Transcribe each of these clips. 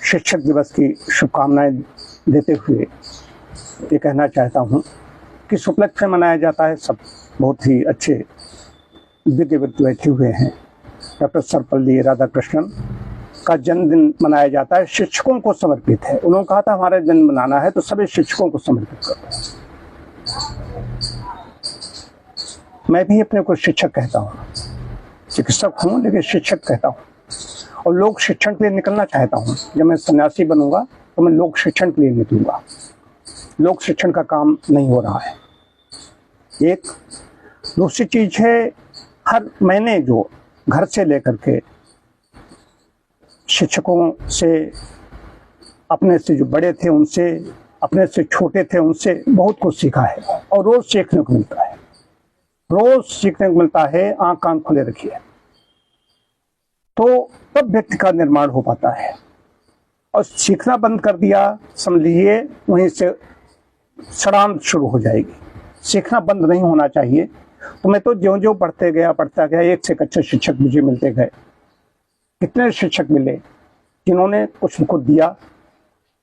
शिक्षक दिवस की शुभकामनाएं देते हुए ये कहना चाहता हूँ कि इस उपलक्ष्य में मनाया जाता है। सब बहुत ही अच्छे विद्य व्यक्ति बैठे हुए हैं। डॉक्टर सर्वपल्ली राधाकृष्णन का जन्मदिन मनाया जाता है, शिक्षकों को समर्पित है। उन्होंने कहा था हमारा जन्म मनाना है तो सभी शिक्षकों को समर्पित करो। मैं भी अपने को शिक्षक कहता हूँ, चिकित्सक हूँ लेकिन शिक्षक कहता हूँ, और लोक शिक्षण के लिए निकलना चाहता हूँ। जब मैं सन्यासी बनूंगा तो मैं लोक शिक्षण के लिए निकलूंगा। लोक शिक्षण का काम नहीं हो रहा है। एक दूसरी चीज है, हर महीने जो घर से लेकर के शिक्षकों से, अपने से जो बड़े थे उनसे, अपने से छोटे थे उनसे बहुत कुछ सीखा है और रोज सीखने को मिलता है। रोज सीखने को मिलता है। आंख कान खुले रखिए तो तब व्यक्ति का निर्माण हो पाता है। और सीखना बंद कर दिया, समझ लीजिए वहीं से सड़ान शुरू हो जाएगी। सीखना बंद नहीं होना चाहिए। तो मैं तो ज्यों ज्यों पढ़ता गया एक से एक अच्छे शिक्षक मुझे मिलते गए। कितने शिक्षक मिले जिन्होंने कुछ मुझको दिया,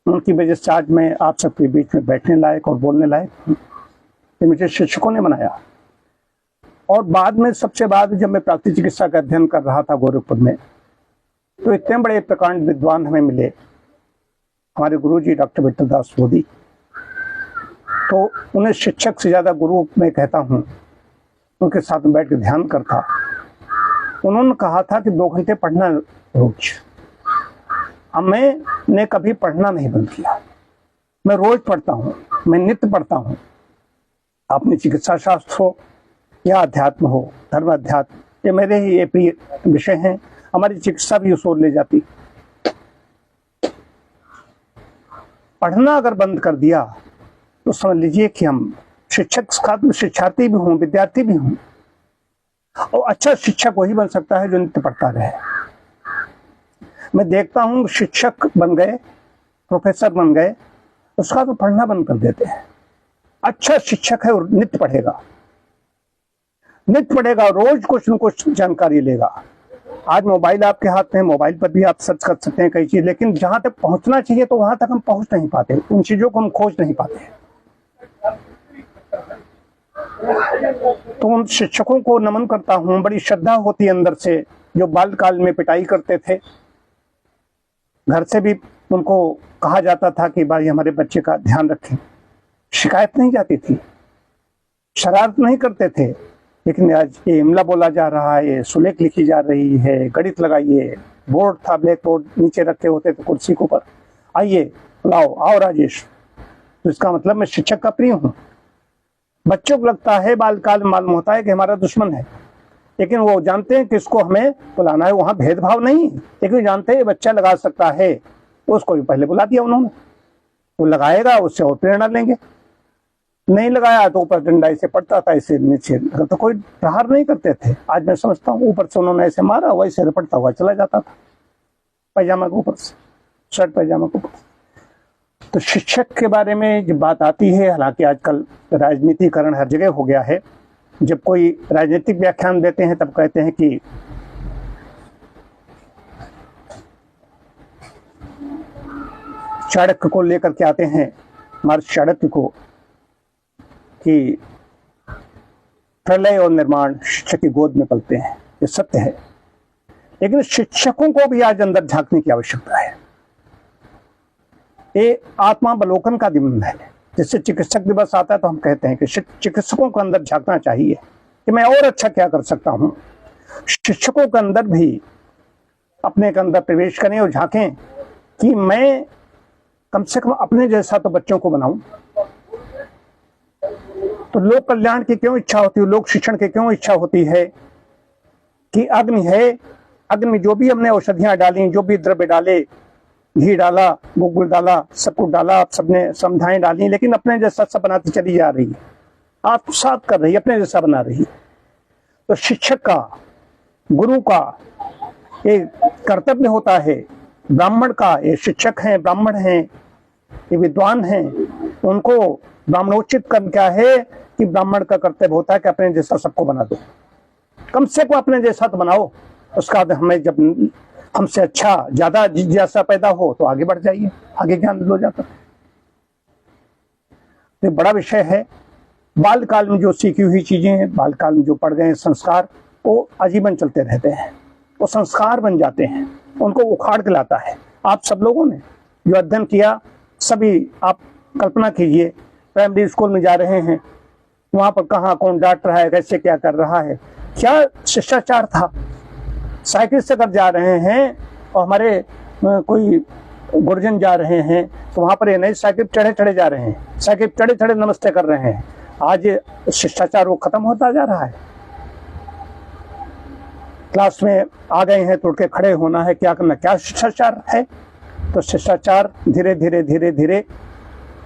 उनकी वजह से आज मैं आप सबके बीच में बैठने लायक और बोलने लायक हूँ। ये मुझे शिक्षकों ने बनाया। और बाद में, सबसे बाद जब मैं प्राकृतिक चिकित्सा का अध्ययन कर रहा था गोरखपुर में, तो इतने बड़े प्रकांड विद्वान हमें मिले, हमारे गुरुजी डॉक्टर विठल दास मोदी। तो उन्हें शिक्षक से ज्यादा गुरु मैं कहता हूँ। उनके साथ में बैठ के ध्यान करता। उन्होंने कहा था कि 2 घंटे पढ़ना रोज। मैंने कभी पढ़ना नहीं बंद किया। मैं रोज पढ़ता हूँ, मैं नित्य पढ़ता हूँ। अपनी चिकित्सा शास्त्र हो या अध्यात्म हो, धर्म अध्यात्म, ये मेरे ही ये प्रिय विषय हैं। हमारी चिकित्सा भी उस ओर ले जाती। पढ़ना अगर बंद कर दिया तो समझ लीजिए कि हम शिक्षक का शिक्षार्थी भी हूँ, विद्यार्थी भी हूँ। और अच्छा शिक्षक वही बन सकता है जो नित्य पढ़ता रहे। मैं देखता हूँ शिक्षक बन गए, प्रोफेसर बन गए, उसका तो पढ़ना बंद कर देते हैं। अच्छा शिक्षक है और नित्य पढ़ेगा, रोज कुछ न कुछ जानकारी लेगा। आज मोबाइल आपके हाथ में, मोबाइल पर भी आप सर्च कर सकते हैं कई चीज, लेकिन जहां तक पहुंचना चाहिए तो वहां तक हम पहुंच नहीं पाते। उन चीजों को हम खोज नहीं पाते। तो उन शिक्षकों को नमन करता हूं। बड़ी श्रद्धा होती है अंदर से, जो बालकाल में पिटाई करते थे। घर से भी उनको कहा जाता था कि भाई हमारे बच्चे का ध्यान रखें। शिकायत नहीं जाती थी, शरारत नहीं करते थे। लेकिन आज ये इमला बोला जा रहा है, सुलेख लिखी जा रही है, गणित लगाइए। बोर्ड था, ब्लैक बोर्ड नीचे रखे होते थे कुर्सी के ऊपर, आइए लाओ, आओ राजेश। तो इसका मतलब मैं शिक्षक का प्रिय हूँ। बच्चों को लगता है, बालकाल में मालूम होता है कि हमारा दुश्मन है, लेकिन वो जानते हैं कि इसको हमें बुलाना है। वहां भेदभाव नहीं, लेकिन जानते हैं बच्चा लगा सकता है, उसको भी पहले बुला दिया उन्होंने। वो लगाएगा, उससे और प्रेरणा लेंगे। नहीं लगाया तो ऊपर डंडा ऐसे पड़ता था, ऐसे नीचे, तो कोई प्रहार नहीं करते थे। आज मैं समझता हूँ ऊपर से उन्होंने ऐसे मारा, वैसे रपटता हुआ चला जाता था, पैजामा के ऊपर से, शर्ट पैजामा के ऊपर। तो शिक्षक के बारे में जब बात आती है, हालांकि आजकल राजनीतिकरण हर जगह हो गया है। जब कोई राजनीतिक व्याख्यान देते हैं तब कहते हैं कि चाणक्य को लेकर के आते हैं, महर्षि चाणक्य को, कि प्रलय और निर्माण शिक्षक की गोद में पलते हैं। ये सत्य है, लेकिन शिक्षकों को भी आज अंदर झांकने की आवश्यकता है। ये आत्मावलोकन का दिन है। जैसे चिकित्सक दिवस आता है तो हम कहते हैं कि चिकित्सकों को अंदर झांकना चाहिए कि मैं और अच्छा क्या कर सकता हूं। शिक्षकों के अंदर भी अपने के अंदर प्रवेश करें और झांकें कि मैं कम से कम अपने जैसा तो बच्चों को बनाऊं। तो लोक कल्याण की क्यों इच्छा होती है, लोक शिक्षण की क्यों इच्छा होती है कि अग्नि है, अग्नि में जो भी हमने औषधियां डाली, जो भी द्रव्य डाले, घी डाला, गुगुल डाला, सब कुछ डाला, आप सबने समझाएं डाली, लेकिन अपने जैसा सब बनाती चली जा रही है, आप साथ कर रही है, अपने जैसा बना रही है। तो शिक्षक का, गुरु का एक कर्तव्य होता है। ब्राह्मण का, ये शिक्षक हैं, ब्राह्मण हैं, ये विद्वान हैं, उनको ब्राह्मणोचित कर्म क्या है कि ब्राह्मण का कर्तव्य होता है कि अपने जैसा सबको बना दो। कम से कम अपने जैसा तो बनाओ। उसका हमें जब हमसे अच्छा ज्यादा जिज्ञासा पैदा हो तो आगे बढ़ जाइए, आगे ज्ञान लो जाकर। तो बड़ा विषय है। बालकाल में जो सीखी हुई चीजें हैं, बालकाल में जो पढ़ गए संस्कार, वो आजीवन चलते रहते हैं, वो संस्कार बन जाते हैं, उनको उखाड़ के लाता है। आप सब लोगों ने जो अध्ययन किया, सभी आप कल्पना कीजिए, प्राइमरी स्कूल में जा रहे हैं, वहां पर कहाँ कौन डांट रहा है, कैसे क्या कर रहा है, क्या शिष्टाचार था। साइकिल से अगर जा रहे हैं और हमारे कोई गुरुजन जा रहे हैं तो वहां पर ये नहीं साइकिल चढ़े चढ़े जा रहे हैं, साइकिल चढ़े चढ़े नमस्ते कर रहे हैं। आज शिष्टाचार वो खत्म होता जा रहा है। क्लास में आ गए हैं तो उठ के खड़े होना है, क्या करना, क्या शिष्टाचार है। तो शिष्टाचार धीरे धीरे धीरे धीरे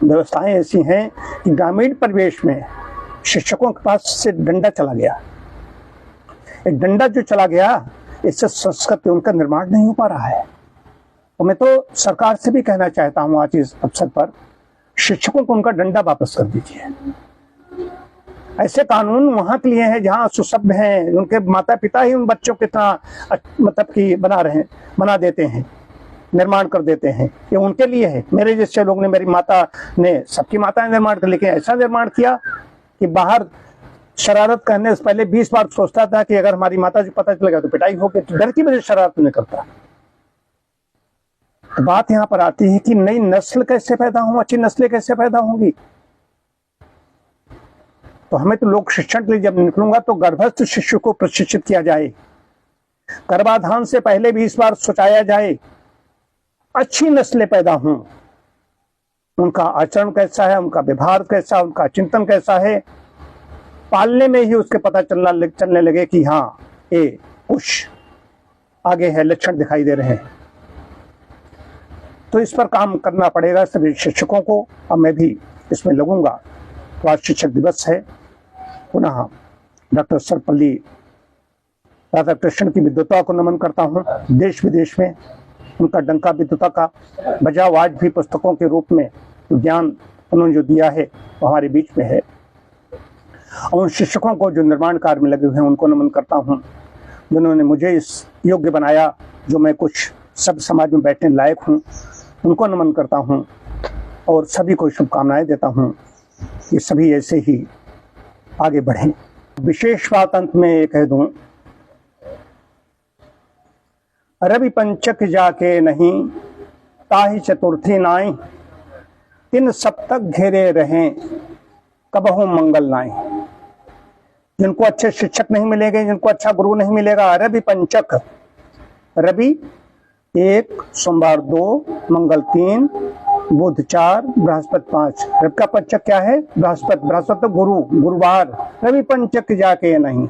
व्यवस्थाएं ऐसी हैं कि ग्रामीण परिवेश में शिक्षकों के पास से डंडा चला गया। एक डंडा जो चला गया, इससे संस्कृति उनका निर्माण नहीं हो पा रहा है। तो मैं तो सरकार से भी कहना चाहता हूं आज इस अवसर पर, शिक्षकों को उनका डंडा वापस कर दीजिए। ऐसे कानून वहां के लिए हैं जहां सुसभ्य हैं, उनके माता पिता ही उन बच्चों के तरह मतलब कि बना देते हैं, निर्माण कर देते हैं। ये उनके लिए है। मेरे जैसे लोग ने, मेरी माता ने, सबकी माता ने निर्माण कर, लेकिन ऐसा निर्माण किया कि बाहर शरारत करने से पहले 20 बार सोचता था कि अगर हमारी माता को पता चलेगा तो पिटाई होगी, तो डर की वजह से शरारत नहीं करता। तो बात यहाँ पर आती है कि नई नस्ल कैसे पैदा हो, अच्छी नस्लें कैसे पैदा होंगी। तो हमें तो लोक शिक्षण के लिए जब निकलूंगा तो गर्भस्थ शिशु को प्रशिक्षित किया जाए, गर्भाधान से पहले 20 बार सोचाया जाए, अच्छी नस्लें पैदा हों। उनका आचरण कैसा है, उनका व्यवहार कैसा, उनका चिंतन कैसा है, पालने में ही उसके पता चलने लगे कि हाँ ये कुछ आगे है, लक्षण दिखाई दे रहे हैं। तो इस पर काम करना पड़ेगा सभी शिक्षकों को, और मैं भी इसमें लगूंगा। तो आज शिक्षक दिवस है। पुनः डॉक्टर सर्वपल्ली राधाकृष्णन की विद्वता को नमन करता हूँ। देश विदेश में उनका डंका विद्वता का बजाव आज भी पुस्तकों के रूप में ज्ञान उन्होंने जो दिया है वो हमारे बीच में है। और उन शिक्षकों को जो निर्माण कार्य में लगे हुए हैं उनको नमन करता हूँ, जिन्होंने मुझे इस योग्य बनाया, जो मैं कुछ सब समाज में बैठने लायक हूँ, उनको नमन करता हूँ। और सभी को शुभकामनाएं देता हूँ कि सभी ऐसे ही आगे बढ़ें। विशेष बात अंत में ये कह दूं, रवि पंचक जाके नहीं, ताहि चतुर्थी नाई, तीन सप्तक घेरे रहें, कबहु मंगल नाई। जिनको अच्छे शिक्षक नहीं मिलेंगे, जिनको अच्छा गुरु नहीं मिलेगा, रवि पंचक, रवि 1, सोमवार 2, मंगल 3, बुध 4, बृहस्पति 5। रवि का पंचक क्या है? बृहस्पति। बृहस्पति तो गुरु, गुरुवार। रवि पंचक जाके नहीं,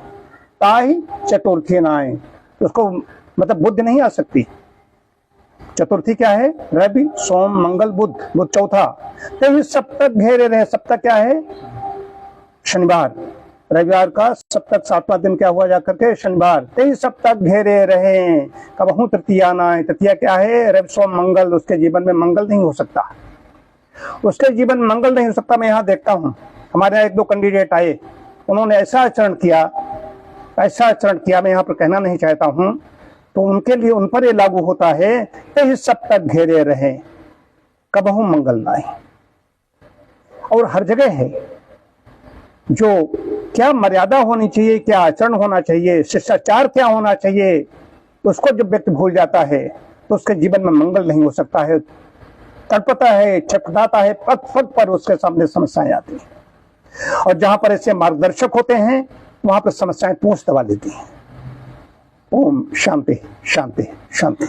ताहि चतुर्थी नाई। उसको मतलब बुध नहीं आ सकती। चतुर्थी क्या है? रवि, सोम, मंगल, बुध। बुध चौथा। तो सप्तक घेरे रहे। सप्तक क्या है? शनिवार। रविवार का सप्तक 7वां दिन क्या हुआ जाकर के? शनिवार। तेई सप्तक घेरे रहे, कबहू तृतीया नाय। तृतीया क्या है? रवि, सोम, मंगल। उसके जीवन में मंगल नहीं हो सकता, उसके जीवन में मंगल नहीं हो सकता। मैं यहाँ देखता हूँ, हमारे यहाँ 1-2 कैंडिडेट आए, उन्होंने ऐसा आचरण किया, मैं यहाँ पर कहना नहीं चाहता हूँ, तो उनके लिए, उन पर ये लागू होता है, तेई सप्तक घेरे रहे, कबहू मंगल नाय। और हर जगह है जो क्या मर्यादा होनी चाहिए, क्या आचरण होना चाहिए, शिष्टाचार क्या होना चाहिए, उसको जब व्यक्ति भूल जाता है तो उसके जीवन में मंगल नहीं हो सकता है। तड़पता है, छटपटाता है, पग पग पर उसके सामने समस्याएं आती हैं। और जहां पर ऐसे मार्गदर्शक होते हैं वहां पर समस्याएं पूंछ दबा लेती हैं। ओम शांति शांति शांति।